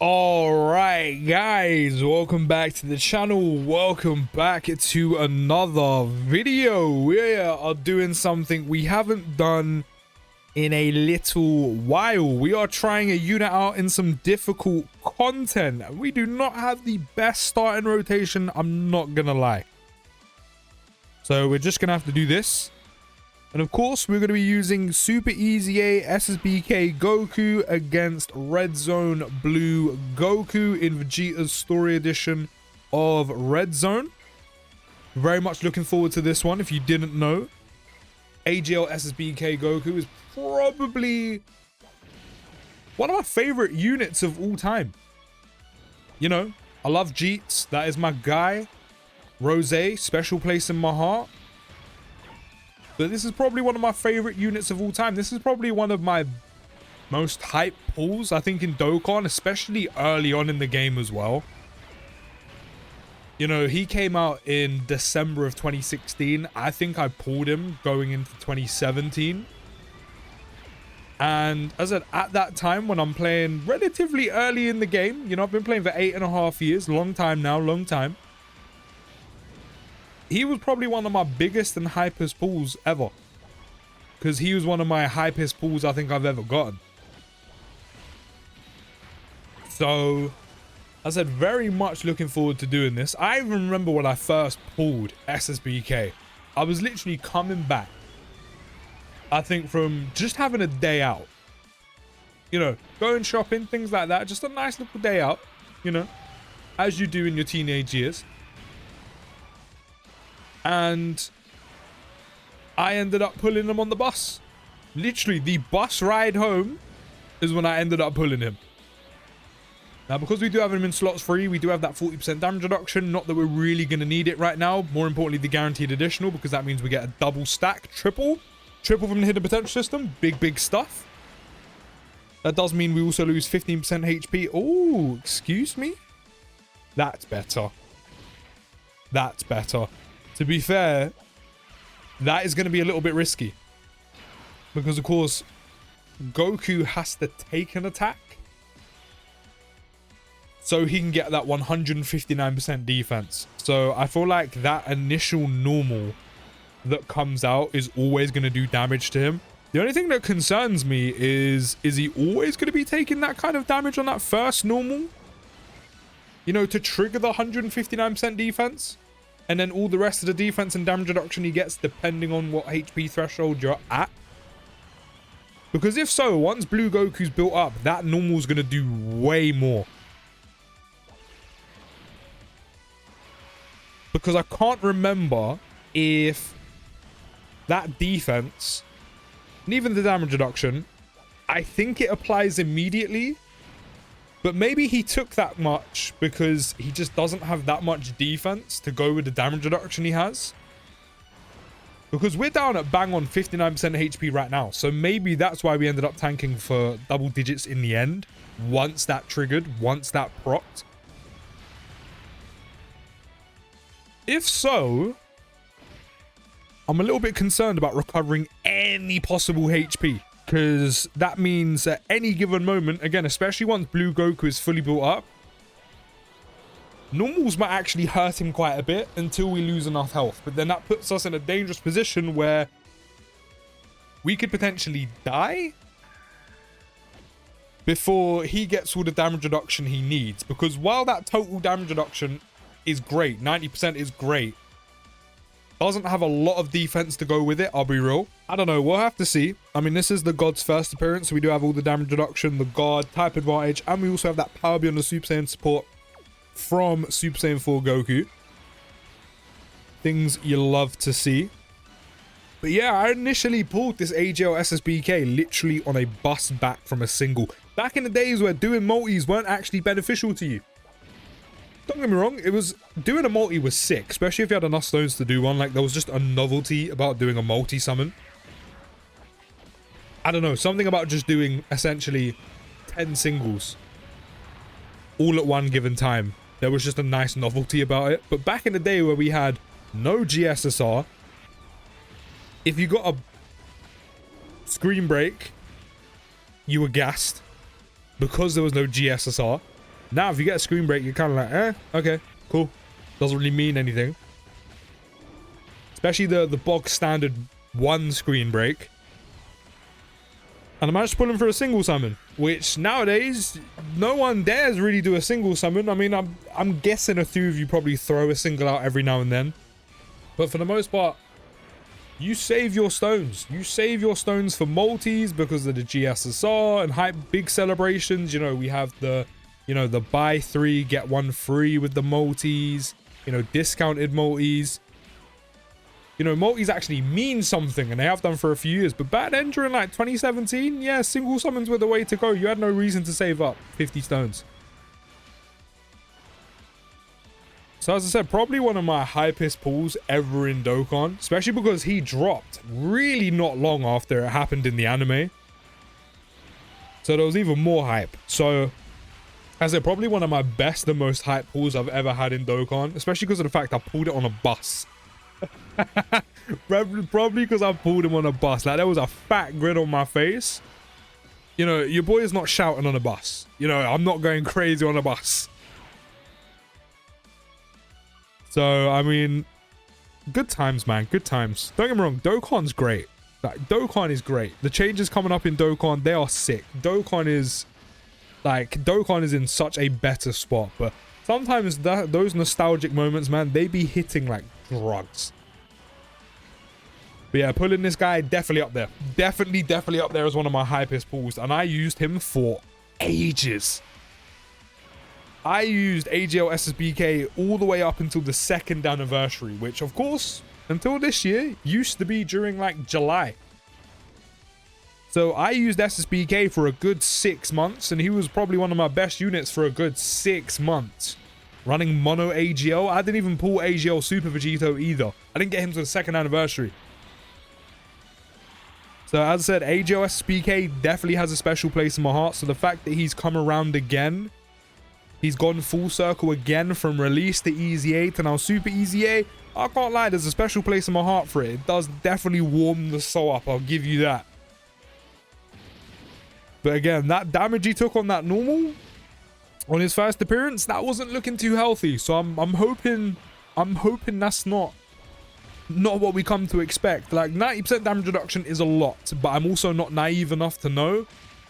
All right, guys, welcome back to the channel. Welcome back to another video. We are doing something we haven't done in a little while. We are trying a unit out in some difficult content. We do not have the best starting rotation, I'm not gonna lie. So we're just gonna have to do this. And of course, we're going to be using Super EZA SSBK GOKU against Red Zone Blue Goku in Vegeta's Story Edition of Red Zone. Very much looking forward to this one. If you didn't know, AGL SSBK GOKU is probably one of my favorite units of all time. You know, I love Jeets. That is my guy. Rose, special place in my heart. But this is probably one of my favorite units of all time. This is probably one of my most hype pulls, I think, in Dokkan, especially early on in the game as well. You know, he came out in December of 2016. I think I pulled him going into 2017. And as I said, at that time when I'm playing relatively early in the game, you know, I've been playing for 8.5 years, long time now, long time. He was probably one of my biggest and hypest pulls ever. Because he was one of my hypest pulls I think I've ever gotten. So, as I said, very much looking forward to doing this. I even remember when I first pulled SSBK. I was literally coming back, I think, from just having a day out. You know, going shopping, things like that. Just a nice little day out, you know, as you do in your teenage years. And I ended up pulling him on the bus. Literally, the bus ride home is when I ended up pulling him. Now, because we do have him in slots free, we do have that 40% damage reduction. Not that we're really going to need it right now. More importantly, the guaranteed additional, because that means we get a double stack, triple from the hidden potential system. Big stuff. That does mean we also lose 15% HP. Oh, excuse me. That's better. That's better. To be fair, that is going to be a little bit risky. Because, of course, Goku has to take an attack. So he can get that 159% defense. So I feel like that initial normal that comes out is always going to do damage to him. The only thing that concerns me is he always going to be taking that kind of damage on that first normal? You know, to trigger the 159% defense? And then all the rest of the defense and damage reduction he gets depending on what HP threshold you're at. Because if so, once Blue Goku's built up, that normal's going to do way more. Because I can't remember if that defense, and even the damage reduction, I think it applies immediately. But maybe he took that much because he just doesn't have that much defense to go with the damage reduction he has. Because we're down at bang on 59% HP right now. So maybe that's why we ended up tanking for double digits in the end. Once that triggered, once that procced. If so, I'm a little bit concerned about recovering any possible HP. Because that means at any given moment, again, especially once Blue Goku is fully built up, normals might actually hurt him quite a bit until we lose enough health. But then that puts us in a dangerous position where we could potentially die before he gets all the damage reduction he needs. Because while that total damage reduction is great, 90% is great, doesn't have a lot of defense to go with it, I'll be real. I don't know, we'll have to see. I mean, this is the God's first appearance, so we do have all the damage reduction, the God, type advantage, and we also have that power beyond the Super Saiyan support from Super Saiyan 4 Goku. Things you love to see. But yeah, I initially pulled this AGL SSBK literally on a bus back from a single. Back in the days where doing multis weren't actually beneficial to you. Don't get me wrong, it was doing a multi was sick, especially if you had enough stones to do one. Like, there was just a novelty about doing a multi summon. I don't know, something about just doing essentially 10 singles all at one given time. There was just a nice novelty about it. But back in the day where we had no GSSR, if you got a screen break, you were gassed because there was no GSSR. Now, if you get a screen break, you're kind of like, okay, cool. Doesn't really mean anything. Especially the bog standard 1 screen break. And I managed to pull him for a single summon, which nowadays, no one dares really do a single summon. I mean, I'm guessing a few of you probably throw a single out every now and then. But for the most part, you save your stones. You save your stones for multis because of the GSSR and hype big celebrations. You know, we have the, you know, the buy 3, get 1 free with the multis, you know, discounted multis. You know, multis actually mean something, and they have done for a few years. But back then, during like 2017, yeah, single summons were the way to go. You had no reason to save up 50 stones. So as I said, probably one of my hypest pulls ever in Dokkan, especially because he dropped really not long after it happened in the anime. So there was even more hype. So as I said, probably one of my best and most hype pulls I've ever had in Dokkan, especially because of the fact I pulled it on a bus. Probably because I pulled him on a bus. Like, there was a fat grin on my face. You know, your boy is not shouting on a bus. You know, I'm not going crazy on a bus. So, I mean, good times, man. Good times. Don't get me wrong. Dokkan's great. Like, Dokkan is great. The changes coming up in Dokkan, they are sick. Dokkan is in such a better spot. But sometimes those nostalgic moments, man, they be hitting like drugs. But yeah, pulling this guy, definitely up there. Definitely up there as one of my hypest pulls. And I used him for ages. I used AGL SSBK all the way up until the 2nd anniversary, which of course, until this year, used to be during like July. So I used SSBK for a good 6 months, and he was probably one of my best units for a good 6 months. Running mono AGL. I didn't even pull AGL Super Vegito either. I didn't get him to the 2nd anniversary. So as I said, AGL SSBK definitely has a special place in my heart. So the fact that he's come around again, he's gone full circle again from release to EZA to now Super EZA, I can't lie, there's a special place in my heart for it. It does definitely warm the soul up, I'll give you that. But again, that damage he took on that normal, on his first appearance, that wasn't looking too healthy. So I'm hoping that's not what we come to expect. Like, 90% damage reduction is a lot, but I'm also not naive enough to know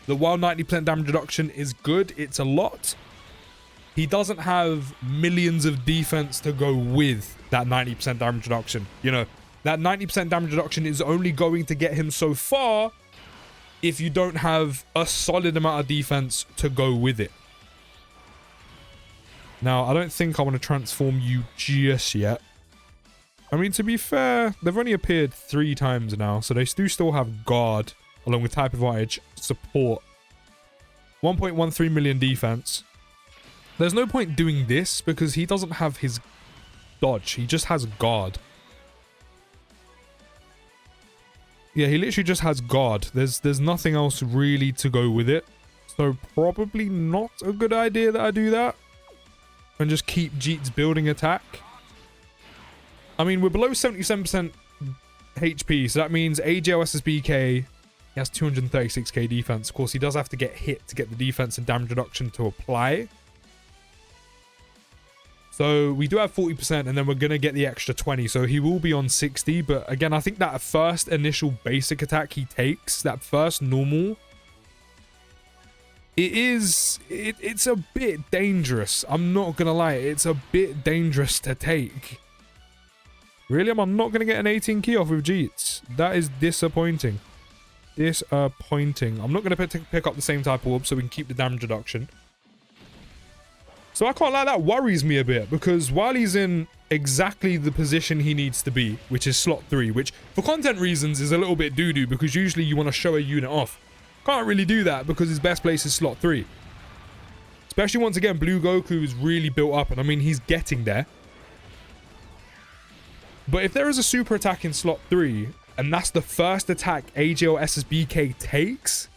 that while 90% damage reduction is good, it's a lot. He doesn't have millions of defense to go with that 90% damage reduction. You know, that 90% damage reduction is only going to get him so far if you don't have a solid amount of defense to go with it. Now, I don't think I want to transform you just yet. I mean, to be fair, they've only appeared 3 times now, so they do still have guard, along with type advantage, support. 1.13 million defense. There's no point doing this because he doesn't have his dodge. He just has guard. Yeah, he literally just has guard. There's nothing else really to go with it. So probably not a good idea that I do that. And just keep Jeet's building attack. I mean, we're below 77% HP, so that means AGL SSBK, he has 236k defense. Of course, he does have to get hit to get the defense and damage reduction to apply. So we do have 40%, and then we're going to get the extra 20. So he will be on 60. But again, I think that first initial basic attack he takes, that first normal, it's a bit dangerous. I'm not going to lie. It's a bit dangerous to take. Really? I'm not going to get an 18 key off with Jeets. That is disappointing. Disappointing. I'm not going to pick up the same type of orb so we can keep the damage reduction. So I can't lie, that worries me a bit, because while he's in exactly the position he needs to be, which is slot 3, which for content reasons is a little bit doo-doo, because usually you want to show a unit off. Can't really do that because his best place is slot 3. Especially once again, Blue Goku is really built up, and I mean, he's getting there. But if there is a super attack in slot 3, and that's the first attack AGL SSBK takes,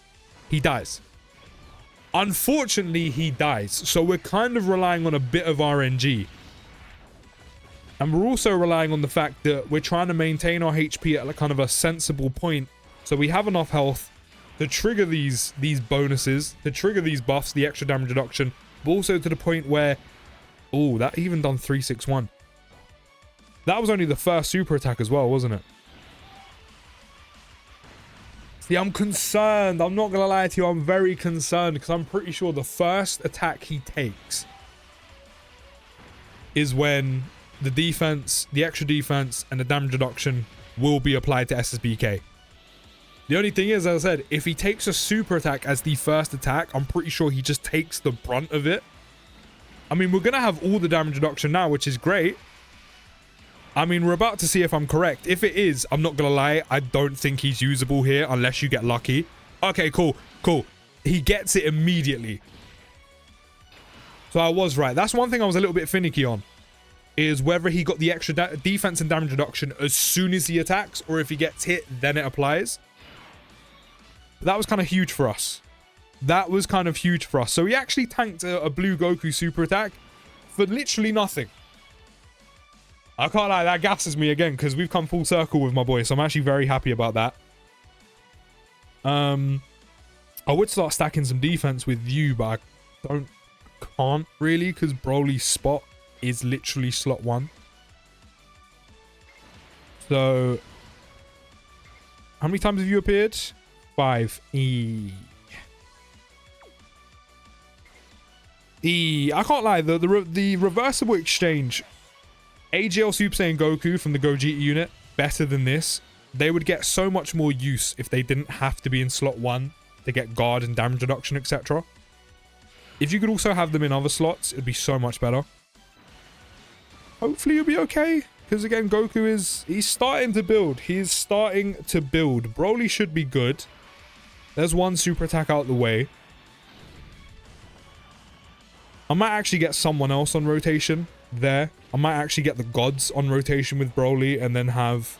he dies. Unfortunately, he dies. So we're kind of relying on a bit of RNG. And we're also relying on the fact that we're trying to maintain our HP at kind of a sensible point. So we have enough health to trigger these bonuses, to trigger these buffs, the extra damage reduction, but also to the point where, oh, that even done 361. That was only the first super attack as well, wasn't it? See, I'm concerned. I'm not going to lie to you. I'm very concerned because I'm pretty sure the first attack he takes is when the defense, the extra defense, and the damage reduction will be applied to SSBK. The only thing is, as I said, if he takes a super attack as the first attack, I'm pretty sure he just takes the brunt of it. I mean, we're going to have all the damage reduction now, which is great. I mean, we're about to see if I'm correct. If it is, I'm not going to lie, I don't think he's usable here unless you get lucky. Okay, cool, cool. He gets it immediately. So I was right. That's one thing I was a little bit finicky on, is whether he got the extra defense and damage reduction as soon as he attacks, or if he gets hit, then it applies. But that was kind of huge for us. That was kind of huge for us. So he actually tanked a blue Goku super attack for literally nothing. I can't lie, that gasses me again because we've come full circle with my boy. So I'm actually very happy about that. I would start stacking some defense with you, but I can't really because Broly's spot is literally slot 1. So how many times have you appeared? 5. I can't lie, the reversible exchange, AGL Super Saiyan Goku from the Gogeta unit, better than this. They would get so much more use if they didn't have to be in slot 1 to get guard and damage reduction, etc. If you could also have them in other slots, it'd be so much better. Hopefully you'll be okay, because again, Goku he's starting to build. He's starting to build. Broly should be good. There's one super attack out the way. I might actually get someone else on rotation there. I might actually get the gods on rotation with Broly and then have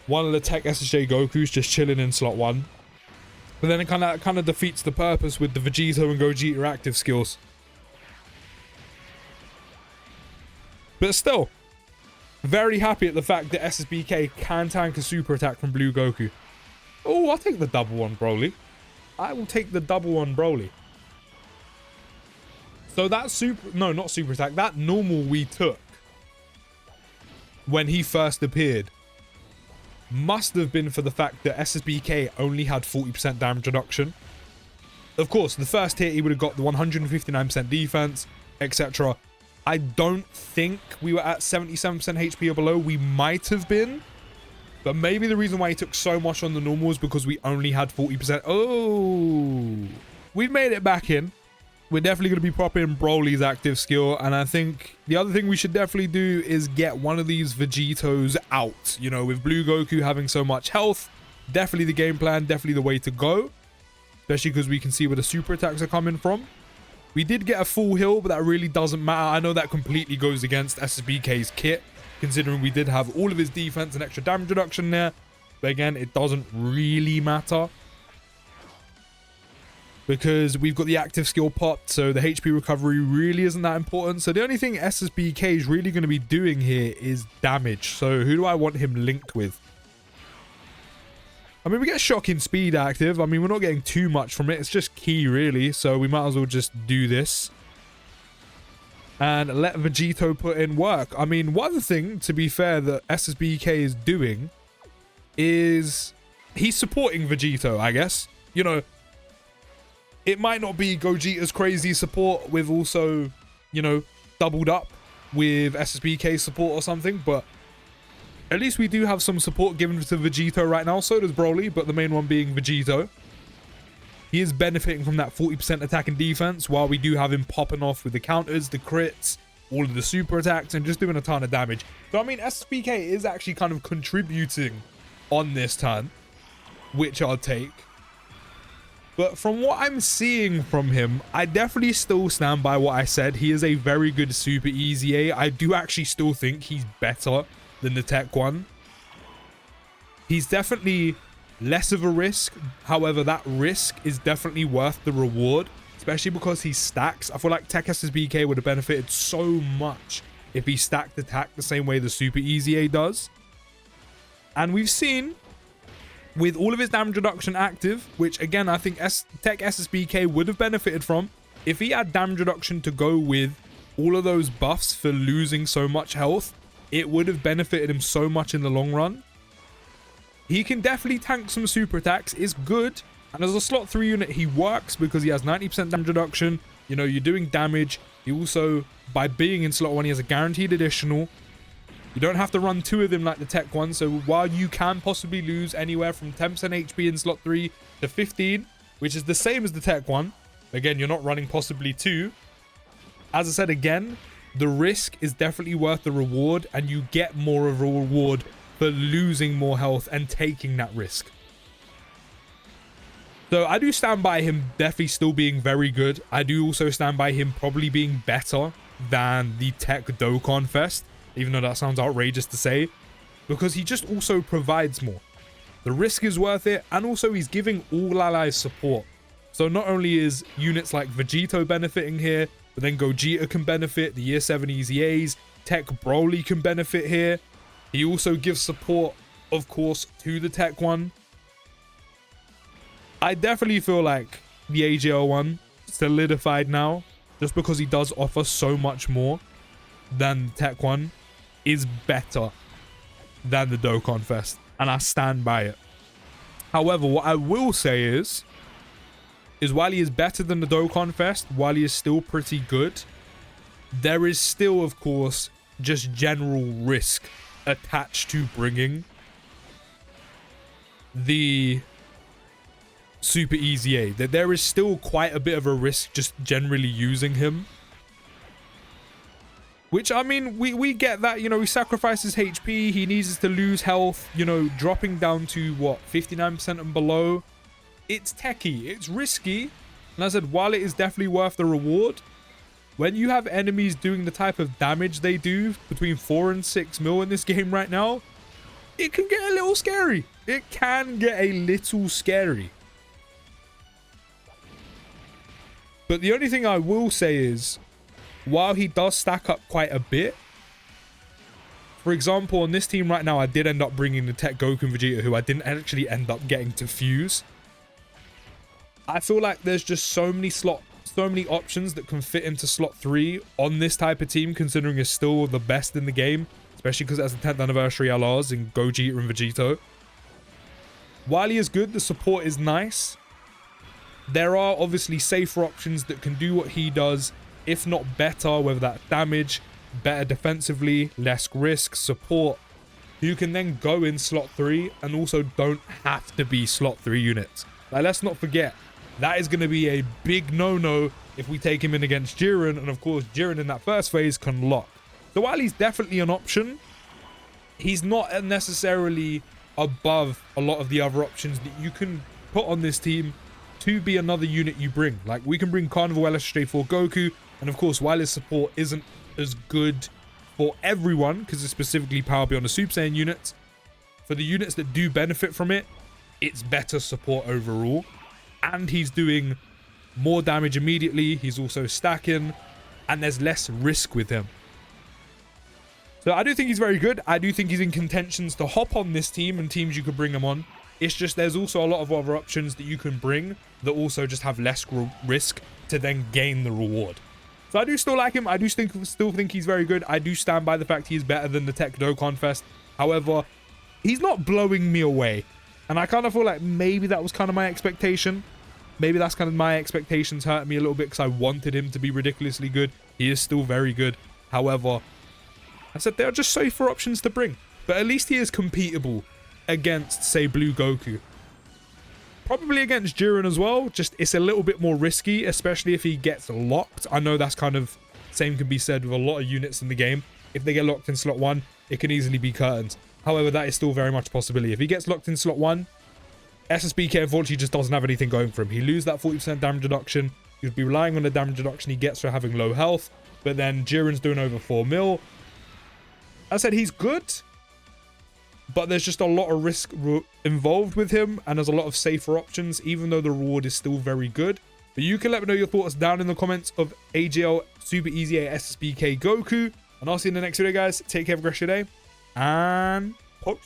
one of the tech SSJ Gokus just chilling in slot 1. But then it kind of defeats the purpose with the Vegeta and Gogeta active skills. But still, very happy at the fact that SSBK can tank a super attack from blue Goku. Oh, I'll take the double on Broly. I will take the double on Broly. So that not super attack, that normal we took when he first appeared must have been for the fact that SSBK only had 40% damage reduction. Of course, the first hit he would have got the 159% defense, etc. I don't think we were at 77% HP or below. We might have been, but maybe the reason why he took so much on the normal is because we only had 40%. Oh, we've made it back in. We're definitely going to be popping Broly's active skill. And I think the other thing we should definitely do is get one of these Vegetos out. You know, with blue Goku having so much health, definitely the game plan, definitely the way to go. Especially because we can see where the super attacks are coming from. We did get a full heal, but that really doesn't matter. I know that completely goes against SSBK's kit, considering we did have all of his defense and extra damage reduction there. But again, it doesn't really matter, because we've got the active skill popped, so the HP recovery really isn't that important. So the only thing SSBK is really going to be doing here is damage. So who do I want him linked with? I mean, we get shocking speed active. I mean, we're not getting too much from it. It's just key, really. So we might as well just do this and let Vegeto put in work. I mean, one thing, to be fair, that SSBK is doing is he's supporting Vegeto, I guess. You know, it might not be Gogeta's crazy support with also, you know, doubled up with SSBK support or something, but at least we do have some support given to Vegeto right now. So does Broly, but the main one being Vegeto. He is benefiting from that 40% attack and defense, while we do have him popping off with the counters, the crits, all of the super attacks, and just doing a ton of damage. So, I mean, SSBK is actually kind of contributing on this turn, which I'll take. But from what I'm seeing from him, I definitely still stand by what I said. He is a very good Super EZA. I do actually still think he's better than the Tech one. He's definitely less of a risk. However, that risk is definitely worth the reward, especially because he stacks. I feel like Tech SSBK would have benefited so much if he stacked attack the same way the Super EZA does. And we've seen with all of his damage reduction active, which again, I think Tech SSBK would have benefited from if he had damage reduction to go with all of those buffs for losing so much health. It would have benefited him so much in the long run. He can definitely tank some super attacks, is good. And as a slot 3 unit, he works because he has 90% damage reduction. You know, you're doing damage. He also, by being in slot 1, he has a guaranteed additional. You don't have to run 2 of them like the Tech one. So while you can possibly lose anywhere from 10% HP in slot 3 to 15, which is the same as the Tech one, again, you're not running possibly 2. As I said again, the risk is definitely worth the reward, and you get more of a reward for losing more health and taking that risk. So I do stand by him definitely still being very good. I do also stand by him probably being better than the Tech Dokkan Fest, even though that sounds outrageous to say, because he just also provides more. The risk is worth it, and also he's giving all allies support. So not only is units like Vegeta benefiting here, but then Gogeta can benefit, the Year 7 EZA's, Tech Broly can benefit here. He also gives support, of course, to the Tech one. I definitely feel like the AGL one solidified now, just because he does offer so much more than the Tech one, is better than the Dokkan Fest, and I stand by it. However, what I will say is while he is better than the Dokkan Fest, while he is still pretty good, there is still, of course, just general risk attached to bringing the Super EZA. That there is still quite a bit of a risk just generally using him. Which, I mean, we get that, you know, he sacrifices HP, he needs us to lose health, you know, dropping down to, what, 59% and below. It's techie, it's risky, and as I said, while it is definitely worth the reward, when you have enemies doing the type of damage they do, between 4 and 6 mil in this game right now, it can get a little scary. It can get a little scary. But the only thing I will say is, while he does stack up quite a bit, for example, on this team right now, I did end up bringing the Tech Goku and Vegeta, who I didn't actually end up getting to fuse. I feel like there's just so many options that can fit into slot 3 on this type of team, considering it's still the best in the game, especially because it has the 10th anniversary LRs in Gogeta and Vegeta. While he is good, the support is nice. There are obviously safer options that can do what he does, if not better, whether that's damage, better defensively, less risk, support, who can then go in slot 3 and also don't have to be slot 3 units. Like, let's not forget, that is going to be a big no-no if we take him in against Jiren, and of course Jiren in that first phase can lock. So while he's definitely an option, he's not necessarily above a lot of the other options that you can put on this team to be another unit you bring. Like, we can bring Carnival LSJ4 Goku, and of course, while his support isn't as good for everyone, because it's specifically Power Beyond the Super Saiyan units, for the units that do benefit from it, it's better support overall. And he's doing more damage immediately, he's also stacking, and there's less risk with him. So I do think he's very good. I do think he's in contentions to hop on this team and teams you could bring him on. It's just there's also a lot of other options that you can bring that also just have less risk to then gain the reward. So I do still like him. I do still think he's very good. I do stand by the fact he's better than the Tech Dokkan Fest. However, he's not blowing me away. And I kind of feel like maybe that was kind of my expectation. Maybe that's kind of my expectations hurt me a little bit because I wanted him to be ridiculously good. He is still very good. However, I said there are just safer options to bring. But at least he is competable against, say, Blue Goku. Probably against Jiren as well. Just it's a little bit more risky, especially if he gets locked. I know that's kind of same can be said with a lot of units in the game. If they get locked in slot 1, it can easily be curtains. However, that is still very much a possibility. If he gets locked in slot 1, SSBK unfortunately just doesn't have anything going for him. He loses that 40% damage reduction. You'd be relying on the damage reduction he gets for having low health. But then Jiren's doing over 4 mil. I said he's good, but there's just a lot of risk involved with him, and there's a lot of safer options, even though the reward is still very good. But you can let me know your thoughts down in the comments of AGL Super EZA SSBK Goku, and I'll see you in the next video, guys. Take care, have a great day, and post.